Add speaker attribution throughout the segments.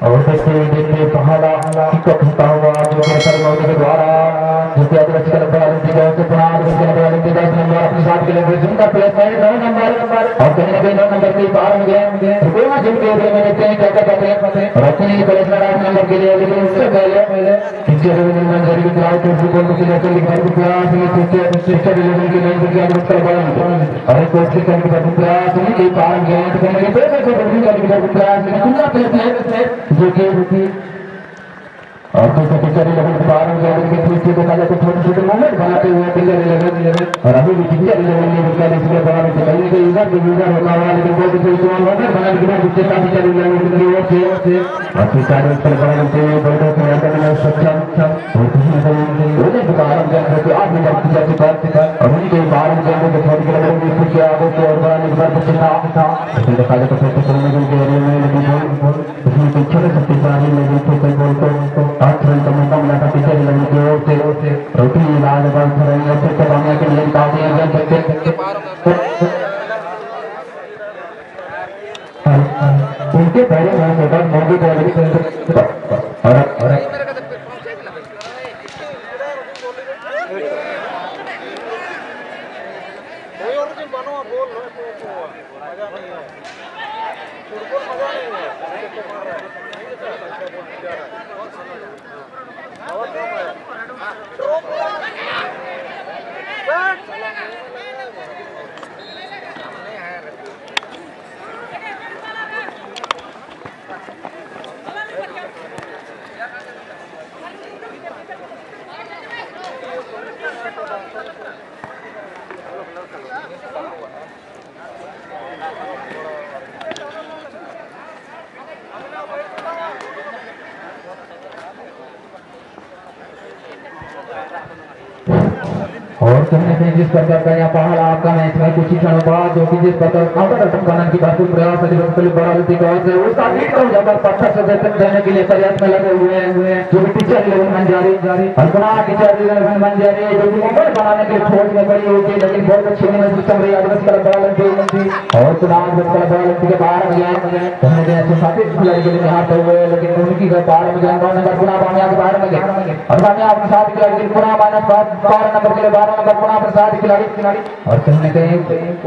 Speaker 1: और देखते पहाड़ा टिकट होता हुआ जो कि असर मौके के द्वारा जो कि आदिवासी क्लब वाले की ओर से पुनः आदिवासी क्लब वाले के 10 नंबर अपने साथ के लिए जिनका प्लेसमेंट 9 नंबर और कहीं ना कहीं 9 नंबर के बाहर में गए रुपया जिनके ऊपर में देखते हैं क्या क्या करते हैं और अपने ही प्लेसमेंट 8 नंबर के लिए लेकिन उससे पहले पिक्चर लेवल में जरूर क्लाउड के फुटबॉल के लिए तो लिखा रुपया पिक्चर लेवल के लिए जो कि आदिवासी क्लब वाले और एक कोशिश करके रुपया सुनी के बाहर गए तो कहीं ना कहीं पैसे को करके रुपया सुना प्लेसमेंट जो कि और तो टीचर लेवल के बारे में जाकर के पीछे देखा जाए तो छोटे छोटे मोमेंट बनाते हुए टीचर लेवल और अभी भी टीचर लेवल में उसका इसके बारे में कहीं के यूजर होता है लेकिन वो भी कोई मोमेंट बना के उसके साथ टीचर लेवल की ओर से और टीचर पर बड़ा से बड़े से आता है सक्षम और किसी ने वो जो कारण जान के आप नंबर टीचर से बात और उनके बारे में जान के छोटे लेवल में कुछ आगे से और बड़ा निकल के था लेकिन देखा जाए तो छोटे लेवल के एरिया में लेकिन उसमें कुछ छोटे छोटे बारे में जो कोई बोल तो आज तो मौका मिला था टीचर लेवल की ओर से रोटी लाल बंद कर रही है तो बनाने के लिए काफी अगर सकते उनके पहले में छोटा मौके और कहीं ना कहीं जिस प्रकार का यहाँ पहाड़ आपका मैच में कुछ ही क्षणों बाद जो कि जिस प्रकार काउंटर अटैक करने की भरपूर प्रयास है बड़ा गलती का से उसका लीड को जबर पत्थर से देने के लिए प्रयास में लगे हुए हैं जो भी टीचर लेवल बन जारी अल्पना टीचर लेवल बन जारी जो कि मोबाइल बनाने के लिए खोज में पड़ी होती है लेकिन बहुत अच्छी नहीं सिस्टम रही आदिवासी क्लब बड़ा लंबी और चुनाव क्लब बड़ा लंबी के बाहर में गए कहीं ना कहीं साथी खिलाड़ी के लिए हाथ हुए लेकिन उनकी बाहर में गए 9 नंबर पुनः बामिया के बाहर में गए और बामिया अपने साथ खिलाड़ी पुनः माइनस 12 नंबर के लिए 12 नंबर पुनः प्रसाद खिलाड़ी और कहीं ना कहीं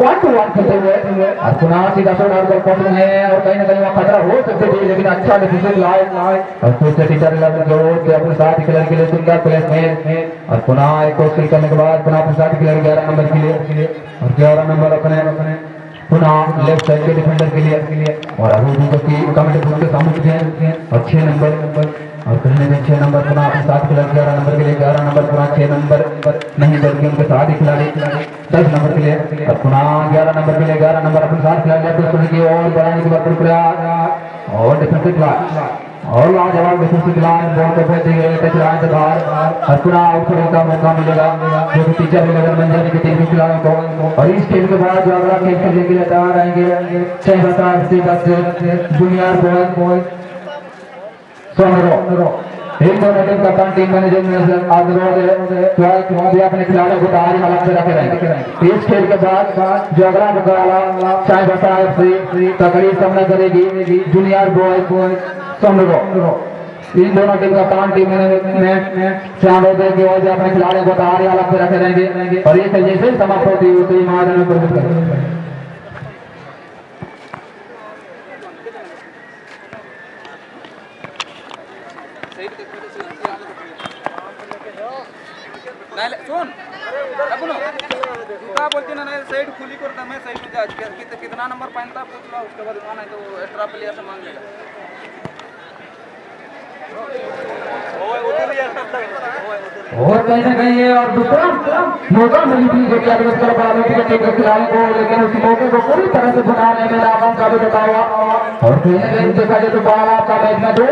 Speaker 1: 1-1 खेलते हुए और पुनः सीधा शॉट और पॉइंट में और कहीं ना कहीं वहां खतरा हो सकते थे लेकिन अच्छा डिसीजन लाए और फिर से टीचर लेवल जो अपने साथ खिलाड़ी के लिए सुंदर प्लेस में और पुनः एक कोशिश करने के बाद पुनः प्रसाद खिलाड़ी 11 नंबर के लिए और 11 नंबर अपने पुनः लेफ्ट साइड के डिफेंडर के लिए और अभी भी जो कि कमेंट के सामने और 6 नंबर और कहीं ना कहीं 6 नंबर पुनः अपने साथ खिलाड़ी 11 नंबर के लिए 11 नंबर पुनः 6 नंबर नहीं बल्कि उनके साथ ही खिलाड़ी 10 नंबर के लिए और पुनः 11 नंबर के लिए 11 नंबर अपने साथ खिलाड़ी की और बढ़ाने की बात प्रयास और डिफेंसिव लाइन और लाजवाब डिफेंसिव लाइन बॉल को फेंकते हुए टच लाइन से बाहर और पुनः आउट होने का मौका मिलेगा जो कि टीचर लेवल बन जाने की टीम के खिलाड़ियों को और इस खेल के बाद जो अगला खेल खेलने के लिए तैयार रहेंगे 6 10 जूनियर बॉय सोनरो एक दोनों टीम कप्तान टीम मैनेजर आदि अपने खिलाड़ियों को तैयारी हालत में रखे रहेंगे इस खेल के बाद जो अगला मुकाबला चाहे बता तकड़ी सामना करेगी जूनियर बॉय सोनरो इन दोनों टीम कप्तान टीम मैनेजमेंट अपने खिलाड़ियों को तैयारी हालत में रखे रहेंगे और ये खेल जैसे समाप्त होती है तो महाजन में प्रवेश करेंगे
Speaker 2: सुन तू बोलती ना साइड खुली करता मैं साइड में जा कितना नंबर पहनता पूछ लो उसके बाद माना तो एक्स्ट्रा प्लेयर से मांग लेगा
Speaker 1: और कहीं ना कहीं ये और दूसरा मौका मिली थी जो कि आदिवासी क्लब वालों के टीम के खिलाड़ी को लेकिन उस मौके को पूरी तरह से बनाने में नाकाम साबित होता हुआ और कहीं ना कहीं देखा जाए तो बाल आपका मैच में दो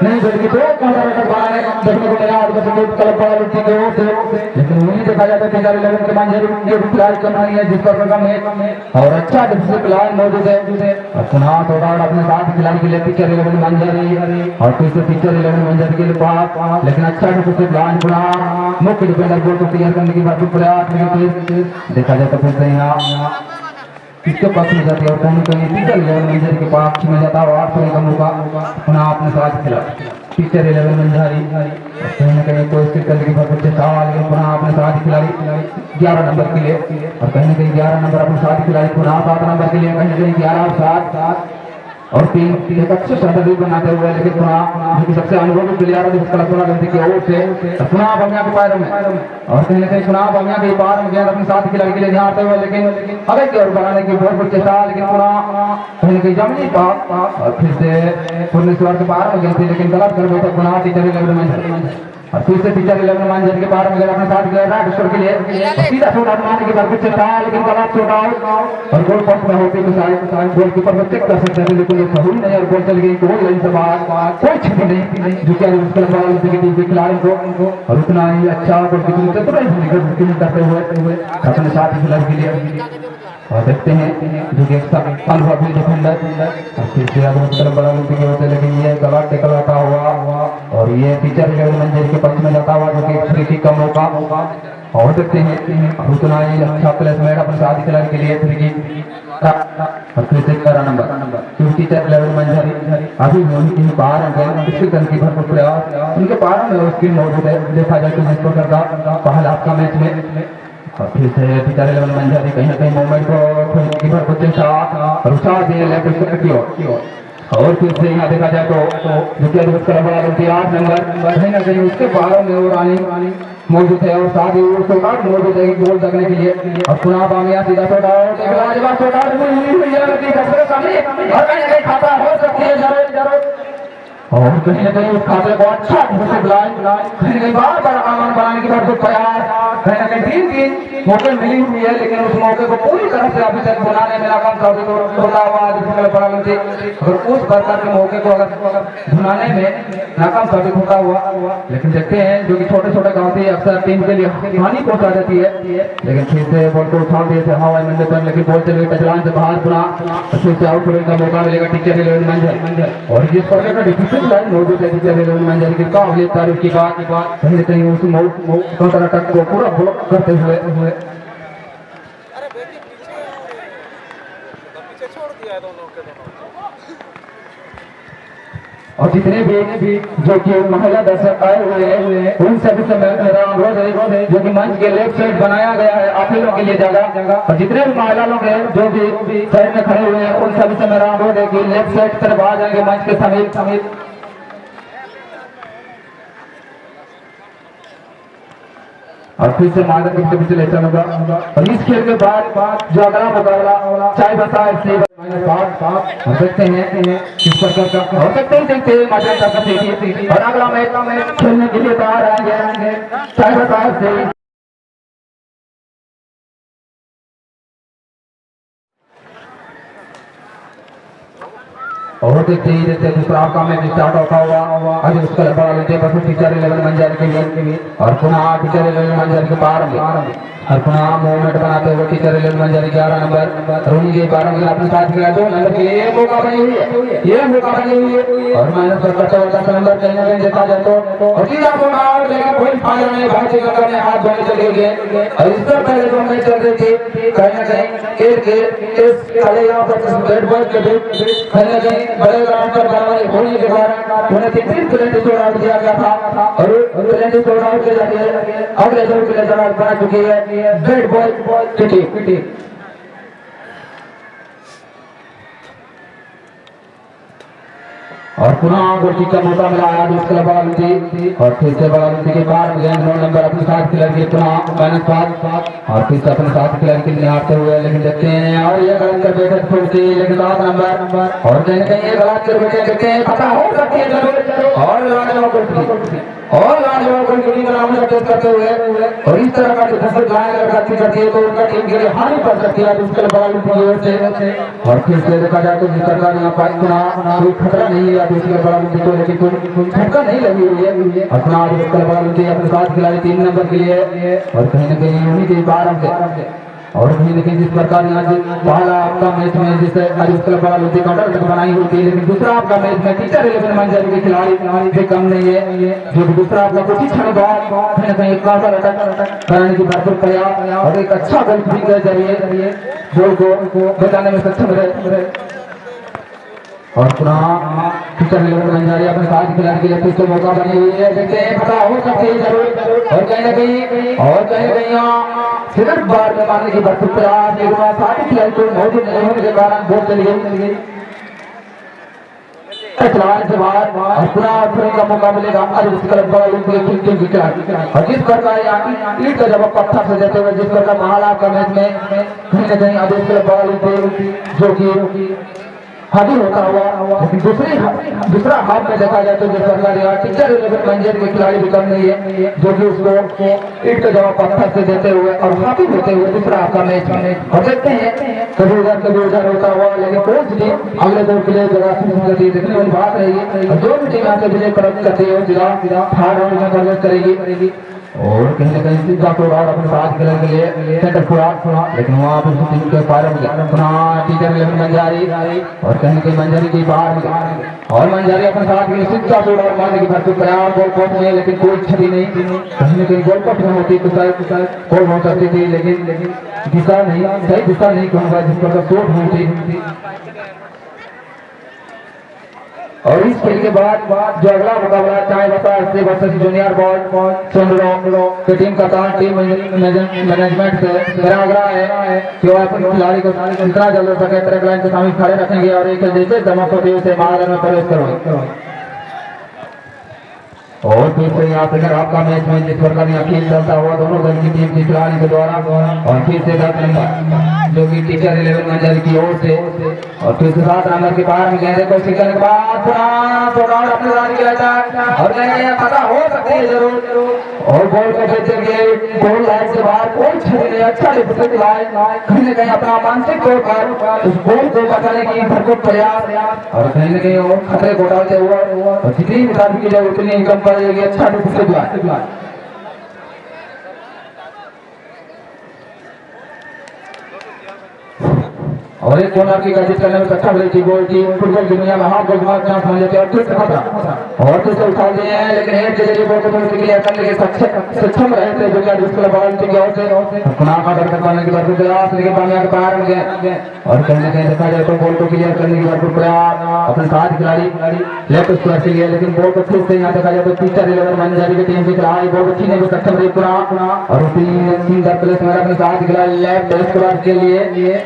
Speaker 1: नहीं बल्कि 2 काउंटर अटैक बनाने देखने को मिला आदिवासी क्लब वालों की ओर से लेकिन वहीं देखा जाता है कि 11 के मान जरूर खिलाड़ी कम नहीं है जिस पर मैच और अच्छा डिफेंसिव लाइन मौजूद है और पुनः थोड़ा अपने साथ खिलाड़ी के लिए पिक्चर लेवल बन जा रही है और फिर से पिक्चर लेवल बन जाने के लिए पास लेकिन अच्छा डिफेंसिव लाइन पुनः मुख्य डिफेंडर गोल को क्लियर करने की भरपूर प्रयास देखा जाए तो फिर से यहाँ इसके पक्ष में जाती है और कहीं कहीं टीचर 11 मंझारी के पक्ष में जाता है 8 का मौका पुनः अपने साथ खिला टीचर 11 मंझारी कहीं ना कहीं कोई क्रिकेट की बहुत अच्छे था लेकिन पुनः अपने साथ खिलाड़ी 11 नंबर के लिए और कहीं ना कहीं 11 नंबर अपने साथ खिलाड़ी पुनः 7 नंबर के लिए कहीं ना कहीं 11 और 7 और 3 एक अच्छे स्ट्रैटेजी बनाते हुए लेकिन पुनः जो सबसे अनुभवी प्लेयर है जिसका लक्ष्मण गलती की ओर से पुनः बमिया के पैरों में और कहीं ना कहीं पुनः बमिया के पार में गया अपने साथ खिलाड़ी के लिए ध्यान हुए लेकिन आगे की ओर बढ़ाने की बहुत कुछ चेष्टा लेकिन पुनः कहीं ना कहीं जमनी पास और फिर से भुवनेश्वर के पार में गई थी लेकिन गलत कर गए तो पुनः टीचर 11 मंझारी और फिर से टीचर 11 मंझारी के पार में गया अपने साथ गया राइट स्टोर के लिए सीधा शॉट आजमाने की बार कुछ चेष्टा लेकिन गलत शॉट आउट और गोल पोस्ट में होते तो शायद गोलकीपर को चेक कर सकते थे लेकिन ये सही नहीं और गोल चल गई गोल लाइन से बाहर कोई क्षति नहीं जो कि मुश्किल बॉल टीम के खिलाड़ी को और उतना ही अच्छा गोलकीपर से तुरंत करते हुए अपने साथ खिलाड़ी के लिए और देखते हैं जो कि एक अनुभवी डिफेंडर और फिर से आगे तरफ बड़ा गलती की होते लेकिन ये गलत टेकल आता हुआ और ये टीचर 11 मंझारी के पक्ष में जाता हुआ जो कि फ्री किक का मौका और देखते हैं उतना ही अच्छा प्लेसमेंट अपने साथी खिलाड़ी के लिए फ्री किक और फिर से 11 नंबर जो टीचर 11 मंझारी अभी उनकी बाहर गए की भरपूर प्रयास उनके पार में उसकी मौजूद है देखा जाए तो जिस प्रकार का पहला आपका मैच में और फिर से टीचर 11 मंझारी कहीं ना कहीं मूवमेंट को कीपर को चेष्टा और उत्साह दिए लेफ्ट की ओर और फिर से यहाँ देखा जाए तो जो कि अधिक बड़ा 8 नंबर कहीं ना कहीं उसके बारों में वो रानी मौजूद है और साथ ही उसको काट मौजूद है गोल लगने के लिए और पुनः बामिया सीधा छोटा खाता हो सकती है जरूर और कहीं ना कहीं उस खाते को अच्छा कहीं ना कहीं बार बार आमान बनाने की भरपूर प्रयास कहीं ना कहीं 3 मौके मिली हुई है लेकिन उस मौके को पूरी तरह से अभी तक बनाने में नाकाम साबित होता हुआ अगर उस प्रकार के मौके को अगर बनाने में नाकाम साबित होता हुआ लेकिन देखते हैं जो कि छोटे छोटे गाँव थी अक्सर टीम के लिए हानि पहुंचा देती है लेकिन फिर से बॉल को उछाल दिए थे हवाई मंदिर पर लेकिन बॉल चल गई टचलान से बाहर पुनः फिर से आउट होने का मौका मिलेगा टीचर 11 मंझारी और जिस प्रकार का डिफेंसिव लाइन मौजूद है टीचर 11 मंझारी की काबिलियत तारीफ की बात कहीं ना कहीं उस काउंटर अटैक को पूरा ब्लॉक करते हुए और जितने भी जो कि महिला दर्शक आए हुए हैं उन सभी से मेरा अनुरोध है जो कि मंच के लेफ्ट साइड बनाया गया है आप लोगों के लिए जगह और जितने भी महिला लोग हैं जो भी साइड में खड़े हुए हैं उन सभी से मेरा अनुरोध है कि लेफ्ट साइड तरफ आ जाएंगे मंच के समीप और फिर से मादक के पीछे ले चलूंगा और इस खेल के बाद जो अगला मुकाबला चाय बसा से -5 देखते हैं किस प्रकार का हो सकते हैं देखते हैं मादक का सीटी और अगला मैच खेलने के लिए बाहर आएंगे चाय बसा से और देखते ही देखते दूसरा आपका मैच स्टार्ट होता हुआ अभी उसका बड़ा लेते बस टीचर 11 मंझारी के लिए और पुनः टीचर 11 मंझारी के पार में और पुनः मूवमेंट बनाते हुए टीचर 11 मंझारी 11 नंबर रोनी के 12 में अपने साथ खिलाड़ी 2 नंबर के लिए मौका बनी हुई है ये मौका बनी हुई है और माइनस पर करते हुए 10 नंबर कहीं ना कहीं देखा जाए तो और सीधा बॉल आउट लेकिन कोई फायदा नहीं भारतीय क्रिकेट ने हाथ धोने चले गए और इससे पहले जो मैच चल रही थी कहीं ना कहीं इस खड़े यहाँ पर बैट बॉल के बीच कहीं ना कहीं बड़े ग्राउंड पर बराबरी होने के कारण उन्हें 3 पेनल्टी शॉट आउट दिया गया था और पेनल्टी शॉट आउट के जरिए अगले दौर के लिए जवाब बना चुकी है बैट बॉल पीटी और पुनः गोटी का मौका मिला है दूसरा बगालुती और फिर से बगालुती के बाद गेंद 9 नंबर अपने साथ खिलाड़ी पुनः -5 और फिर से अपने साथ खिलाड़ी के लिए आते हुए लेकिन देखते हैं और ये गलत कर बैठे छोड़ती लेकिन 7 नंबर और कहीं कहीं ये गलत कर बैठे देखते हैं पता हो सकती है जरूर और लाजवाब गोल का नाम करते हुए और इस तरह का डिफेंसिव लाइन लगाती करती है तो उनका टीम के लिए हानि पड़ सकती है उसके बगालुती की ओर से और फिर से देखा जाए तो जिस प्रकार यहाँ पर कोई खतरा नहीं है दूसरे बगालुती को लेकिन कोई झटका नहीं लगी हुई है अपना बगालुती अपने साथ खिलाड़ी 3 नंबर के लिए और कहीं ना कहीं उन्हीं के 12 से और कहीं लेकिन जिस प्रकार यहाँ पहला आपका मैच में जैसे आज उसका बड़ा लुटी काउंटर तक बनाई होती है, लेकिन दूसरा आपका मैच में टीचर 11 मंजर के खिलाड़ी से कम नहीं है, जो दूसरा आपका कुछ ही क्षण बाद कहीं ना कहीं काउंटर अटैक कराने की भरपूर प्रयास और एक अच्छा गोल भी के जरिए गोल को बचाने में सक्षम रहे। और पुनः टीचर 11 मंजारी अपने साथ खिलाड़ी के लिए फिर से मौका बनी हुई है, देखते हैं पता हो सकती है जरूर। और कहीं ना कहीं यहाँ सिर्फ बार में मारने की भरपूर प्रयास, लेकिन साथ खिलाड़ी को मौजूद नहीं होने के कारण गोल चली गई। खिलाड़ी से बाहर और पुनः का मौका मिलेगा आज उस क्लब और जिस प्रकार ईट का जवाब पत्थर से देते हुए जिस प्रकार महालाभ का मैच में कहीं ना कहीं आदेश क्लब जो कि हाजिर होता हुआ, लेकिन दूसरा हाफ में देखा जाए तो जिस प्रकार टीचर 11 मंजर के खिलाड़ी भी कम नहीं है, जो कि उसको ईट का जवाब पत्थर से देते हुए और हाफिज होते हुए दूसरा आपका मैच में और देखते हैं कभी उधर होता हुआ, लेकिन कोच भी अगले दौर के लिए जगह देखने वाली बात रहेगी। और जो भी टीम यहाँ से विजय प्राप्त करती है सीधा थर्ड राउंड में प्रवेश करेगी। और कहीं ना कहीं सीधा को अपने साथ खेलने के लिए सेंटर खुला, लेकिन वहाँ पर टीम के पार अपना टीचर 11 मंजारी और कहीं ना कहीं मंजारी की बाहर और मंजारी अपने साथ के लिए सीधा को मारने की भरपूर प्रयास गोल पोस्ट में, लेकिन कोई क्षति नहीं, कहीं ना कहीं गोल पोस्ट में होती तो शायद गोल हो सकती थी, लेकिन दिशा नहीं, सही दिशा नहीं कहूँगा जिस पर चोट हुई थी। और इस खेल के बाद जो अगला मुकाबला चाहे बता से वर्सेस जूनियर बॉल चंद्रो की टीम का टीम मैनेजमेंट से मेरा आग्रह है कि वो अपने खिलाड़ी को जितना जल्द हो सके ट्रैक लाइन के सामने खड़े रखेंगे और एक जैसे दमक होती है उसे महारन में प्रवेश करो। और फिर से यहाँ पे आपका मैच में जिस प्रकार यहाँ खेल चलता हुआ दोनों दल की टीम के खिलाड़ी के द्वारा और फिर से 10 नंबर जो कि टीचर 11 मंजर की ओर से और फिर से 7 नंबर के बाहर में गेंदे को सीखने के बाद अपने गाड़ी के और पता हो सकती है जरूर और गोल को बेच के गोल लाइन से बाहर कोई छवि नहीं, अच्छा डिफेंसिव लाइन कहीं ना कहीं अपना मानसिक तौर पर उस गोल को बचाने की भरपूर प्रयास और कहीं ना कहीं और खतरे को डालते हुए और जितनी निकाल की जाए उतनी इनकम पड़ेगी। अच्छा डिफेंसिव लाइन और एक कोना की कोशिश करने में सक्षम रही थी गोल की फुटबॉल की दुनिया में हाफ गोल मार चांस मान लेते और फिर से खतरा और फिर से उठा दिए हैं, लेकिन हेड के जरिए बॉल को थोड़ी क्लियर करने के सक्षम रहे थे जो कि जिसके लिए बॉल की ओर से पुनः काउंटर करने की भरपूर प्रयास, लेकिन बामिया के पार में गए और कहीं ना कहीं देखा जाए तो बॉल को क्लियर करने की भरपूर प्रयास अपने साथ खिलाड़ी लेफ्ट स्क्वायर के लिए, लेकिन बॉल को फिर से यहाँ देखा जाए तो टीचर 11 मंजरी की टीम के खिलाड़ी बॉल को छीनने में सक्षम रही पुनः और सीधा प्लेस में अपने साथ खिलाड़ी लेफ्ट स्क्वायर के लिए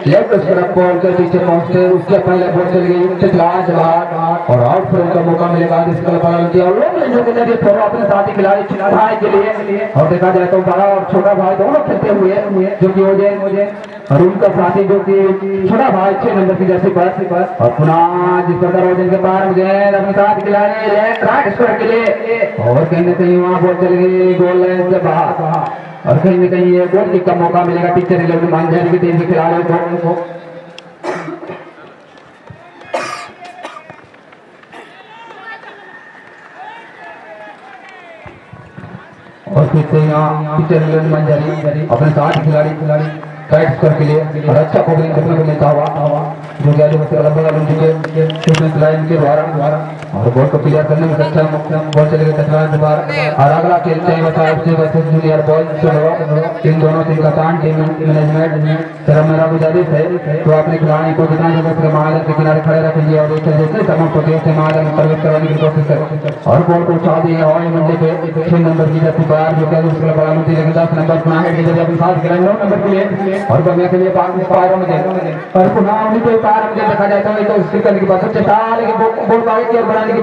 Speaker 1: लेफ्ट स्क्वायर बॉल के पीछे पहुंचते उसके पहले बॉल चली गई लास्ट बार और आउट फ्रॉम का मौका मिलेगा जिसका पालन किया और लोग लेने के लिए थोड़ा अपने साथी खिलाड़ी भाई के लिए और देखा जाए तो बड़ा और छोटा भाई दोनों खेलते हुए जो कि मुझे और उनका साथी जो कि छोटा भाई 6 नंबर की जर्सी पर और पुनः जिस प्रकार ओजन के पार में गए अपने साथ खिलाड़ी राइट स्क्वायर के लिए और कहीं ना कहीं वहां बॉल चली गई गोल लाइन से बाहर और कहीं ना कहीं ये गोल किक का मौका मिलेगा टीचर 11 मंजरी की टीम के खिलाड़ियों को। और फिर से यहाँ टीचर 11 मंजरी अपने साथ खिलाड़ी राइट स्क्वायर के लिए और अच्छा कवरिंग करने को मिलता हुआ जो कि आज फिटनेस लाइन के द्वारा और बॉल को क्लियर करने में सक्षम बॉल चले गए टकराने के बाद और अगला खेलते हैं वर्सेस जूनियर बॉल इन दोनों टीम का टीम मैनेजमेंट तरफ मेरा गुजारिश है तो अपने खिलाड़ी को जितना जगह महाजन के किनारे खड़े रखेंगे और जैसे तमाम प्रतियों से महाजन प्रवेश करवाने की कोशिश करें और बॉल को उछाल दिए हवाई मंडे पे 6 नंबर की जैसी बार जो कि उसके बड़ा मुद्दे लेकिन 10 नंबर पुनः है कि जब साथ खिलाड़ी 9 नंबर के लिए और बमिया के लिए पारों में और पुनः उन्हीं के पार में देखा जाए तो उसकी करने की बात चेष्टा लेकिन बोल पाए कि बनाने की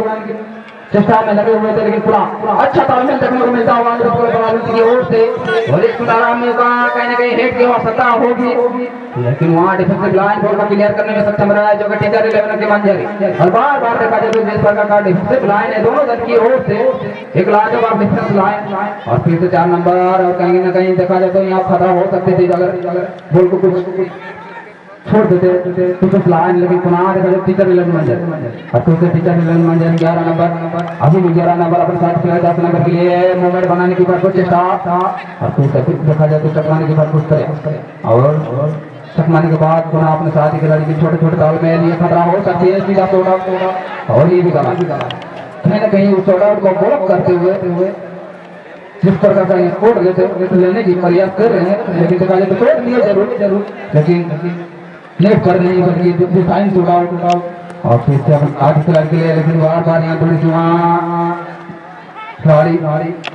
Speaker 1: चेष्टा में लगे हुए थे, लेकिन पूरा अच्छा तालमेल देखने को मिलता हुआ की ओर से और एक आराम में कहीं ना कहीं हेड की आवश्यकता होगी, लेकिन वहाँ डिफेंसिव लाइन बॉल को क्लियर करने में सक्षम रहा है जो कि टीचर 11 के मंजरी और बार देखा जाए तो जिस प्रकार का डिफेंसिव लाइन है दोनों दल की ओर से एक लाजवाब डिफेंस लाइन और फिर से 4 नंबर और कहीं ना कहीं देखा जाए तो यहाँ खतरा हो सकती थी अगर बॉल को कुछ छोड़ देते तो कुछ लाइन लगी पुनः देखा टीचर मिलन मंजर और तो टीचर मिलन मंजर 11 नंबर अभी भी 11 नंबर अपने साथ खिलाया 10 नंबर के लिए मूवमेंट बनाने की बात कोशिश था और तो देखा जाए तो चकमाने की बात कुछ करे और चकमाने के बाद पुनः अपने साथ ही खिलाड़ी के छोटे छोटे ताल में लिए खतरा हो सकती है सीधा सोडा और ये भी गला कहीं ना कहीं उस सोडा को ब्लॉक करते हुए जिस प्रकार का कोड लेने की प्रयास कर रहे हैं लेकिन देखा जाए तो तोड़ दिए जरूर लेकिन लेट कर नहीं बल्कि डिजाइन टूटा और फिर से आगे खिलाड़ी के लिए लेकिन बार बार यहाँ थोड़ी सी वहाँ खिलाड़ी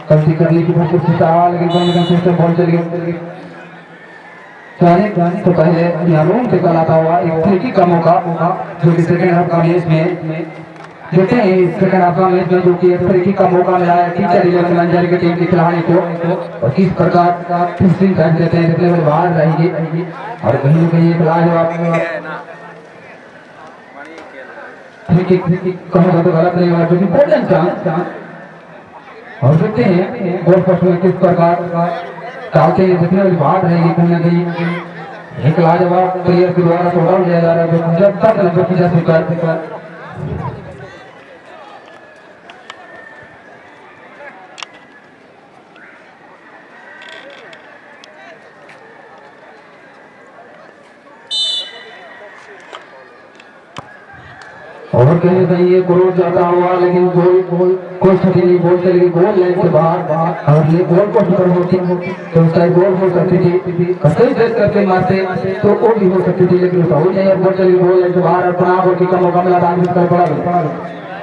Speaker 1: गलती करने की कोशिश था लेकिन कहीं ना कहीं फिर से बॉल चली गई जाने तो पहले यहाँ रूम से कल आता हुआ एक फ्री किक का मौका जो कि सेकेंड हाफ का मैच में देखते हैं सेकेंड हाफ का मैच में जो कि एक फ्री किक का मौका मिला है टीचर इलेवन मंजर की टीम के खिलाड़ी को और किस प्रकार का फिनिशिंग कर देते हैं देखने में बाहर रहेगी और कहीं ना कहीं एक लाजवाब फ्री किक कहूँगा तो गलत नहीं होगा क्योंकि गोल्डन चांस और देखते हैं गोल पोस्ट में किस प्रकार डालते हैं देखने वाली बात रहेगी कहीं ना कहीं एक लाजवाब प्लेयर के द्वारा छोड़ा दिया जा रहा है जब तक नजर जा चुका और कहीं ना कहीं ये क्रोध जाता हुआ लेकिन कोई छठी नहीं बोल चलेगी गोल लाइन से बाहर और ये गोल पोस्ट पर होती तो उसका गोल हो सकती थी कई देश करके मारते तो वो भी हो सकती थी लेकिन उसका हो नहीं है बोल चलेगी गोल लाइन से बाहर और पुनः गोल की का मौका मिला था कर पड़ा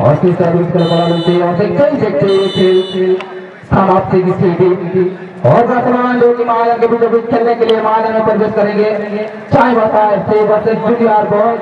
Speaker 1: और फिर सर्विस कर पड़ा बनती है और देखते समाप्ति की स्थिति और वर्तमान जो कि महाजन के बीच खेलने के लिए महाजन में प्रवेश करेंगे चाहे बताए से बस जूनियर बॉय